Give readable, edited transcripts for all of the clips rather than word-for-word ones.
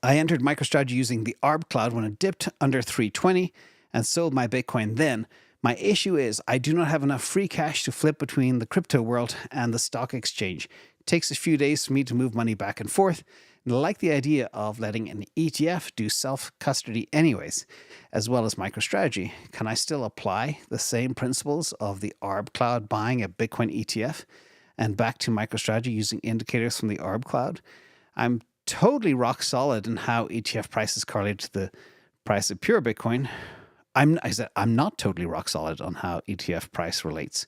I entered MicroStrategy using the Arb Cloud when it dipped under 320 and sold my Bitcoin then. My issue is I do not have enough free cash to flip between the crypto world and the stock exchange. It takes a few days for me to move money back and forth. And I like the idea of letting an ETF do self-custody anyways, as well as MicroStrategy. Can I still apply the same principles of the Arb Cloud buying a Bitcoin ETF and back to MicroStrategy using indicators from the Arb Cloud? I'm totally rock solid in how ETF prices correlate to the price of pure Bitcoin. I'm not totally rock solid on how ETF price relates,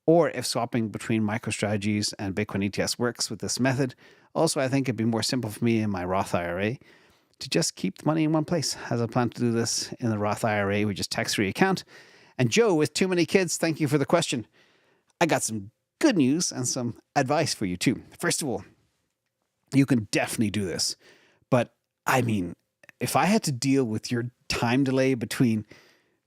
or if swapping between MicroStrategies and Bitcoin ETFs works with this method. Also, I think it'd be more simple for me in my Roth IRA to just keep the money in one place, as I plan to do this in the Roth IRA, which is tax-free account. And Joe, with too many kids, thank you for the question. I got some good news and some advice for you too. First of all, you can definitely do this. But I mean, if I had to deal with your time delay between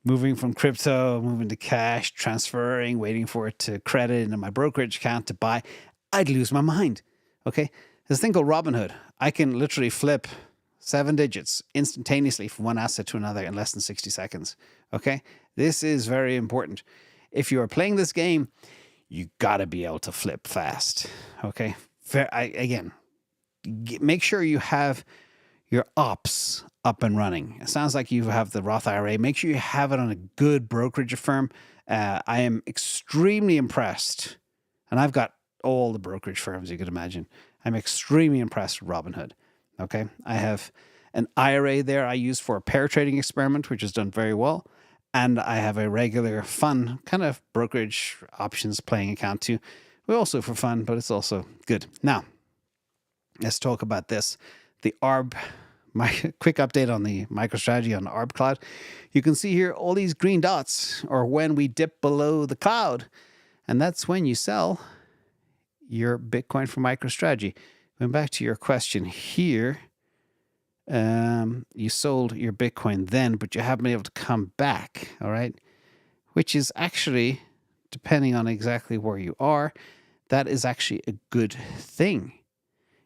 moving from crypto, moving to cash, transferring, waiting for it to credit into my brokerage account to buy, I'd lose my mind. Okay? There's a thing called Robinhood. I can literally flip 7 digits instantaneously from one asset to another in less than 60 seconds. Okay? This is very important. If you are playing this game, you got to be able to flip fast. Okay? Again, make sure you have your ops up and running. It sounds like you have the Roth IRA. Make sure you have it on a good brokerage firm. I am extremely impressed, and I've got all the brokerage firms you could imagine. I'm extremely impressed with Robinhood. Okay, I have an IRA there I use for a pair trading experiment, which has done very well, and I have a regular fun kind of brokerage options playing account too. We're also for fun, but it's also good. Now, let's talk about this. The Arb, my quick update on the MicroStrategy on the Arb Cloud. You can see here all these green dots are when we dip below the cloud. And that's when you sell your Bitcoin from MicroStrategy. Going back to your question here, you sold your Bitcoin then, but you haven't been able to come back, all right? Which is actually, depending on exactly where you are, that is actually a good thing.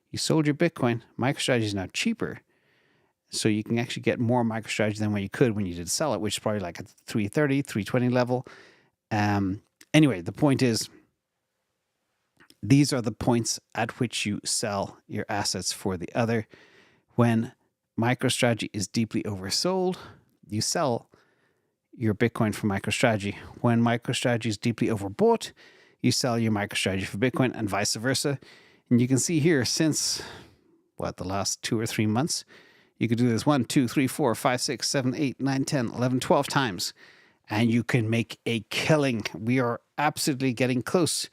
You sold your Bitcoin. MicroStrategy is now cheaper. So you can actually get more MicroStrategy than what you could when you did sell it, which is probably like at 330, 320 level. Anyway, the point is, these are the points at which you sell your assets for the other. When MicroStrategy is deeply oversold, you sell your Bitcoin for MicroStrategy. When MicroStrategy is deeply overbought, you sell your MicroStrategy for Bitcoin, and vice versa. And you can see here, since, the last 2 or 3 months, you could do this 1, 2, 3, 4, 5, 6, 7, 8, 9, 10, 11, 12 times. And you can make a killing. We are absolutely getting close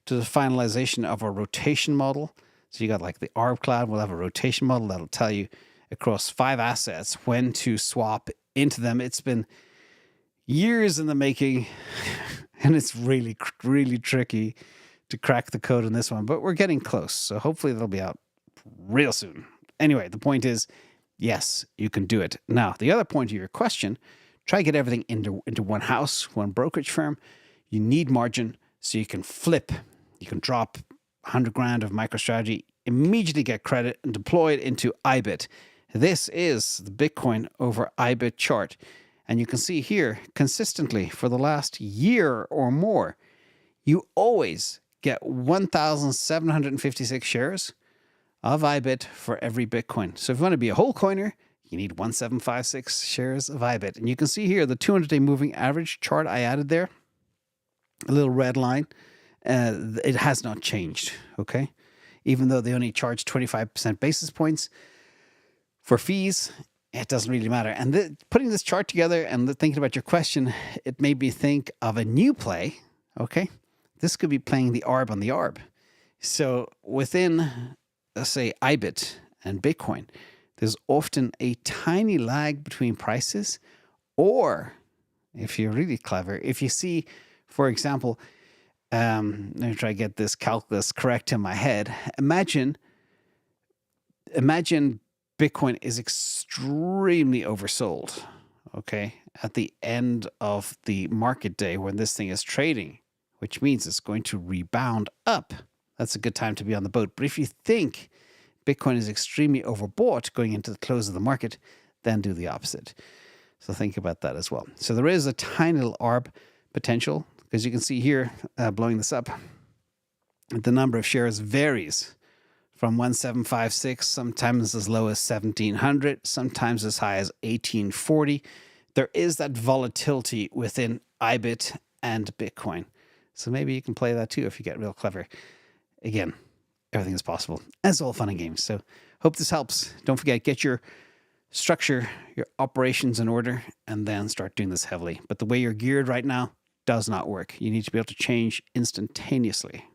to the finalization of a rotation model. So you got like the Arb Cloud will have a rotation model that'll tell you across 5 assets when to swap into them. It's been years in the making, and it's really, really tricky to crack the code on this one, but we're getting close. So hopefully that'll be out real soon. Anyway, the point is, yes, you can do it. Now, the other point of your question, try to get everything into one house, one brokerage firm. You need margin so you can flip. You can drop 100 grand of MicroStrategy, immediately get credit and deploy it into Ibit. This is the Bitcoin over Ibit chart. And you can see here consistently for the last year or more, you always get 1,756 shares of Ibit for every Bitcoin. So if you want to be a whole coiner, you need 1,756 shares of Ibit. And you can see here the 200-day moving average chart I added there, a little red line. It has not changed, okay? Even though they only charge 25% basis points for fees, it doesn't really matter. And putting this chart together and thinking about your question, it made me think of a new play, okay? This could be playing the Arb on the Arb. So within, let's say, Ibit and Bitcoin, there's often a tiny lag between prices. Or, if you're really clever, if you see, for example, let me try to get this calculus correct in my head. Imagine Bitcoin is extremely oversold, okay, at the end of the market day when this thing is trading, which means it's going to rebound up. That's a good time to be on the boat. But if you think Bitcoin is extremely overbought going into the close of the market, then do the opposite. So think about that as well. So there is a tiny little ARB potential, because you can see here, blowing this up, the number of shares varies from 1756, sometimes as low as 1700, sometimes as high as 1840. There is that volatility within Ibit and Bitcoin. So maybe you can play that too if you get real clever. Again, everything is possible. It's all fun and games. So hope this helps. Don't forget, get your structure, your operations in order, and then start doing this heavily. But the way you're geared right now does not work. You need to be able to change instantaneously.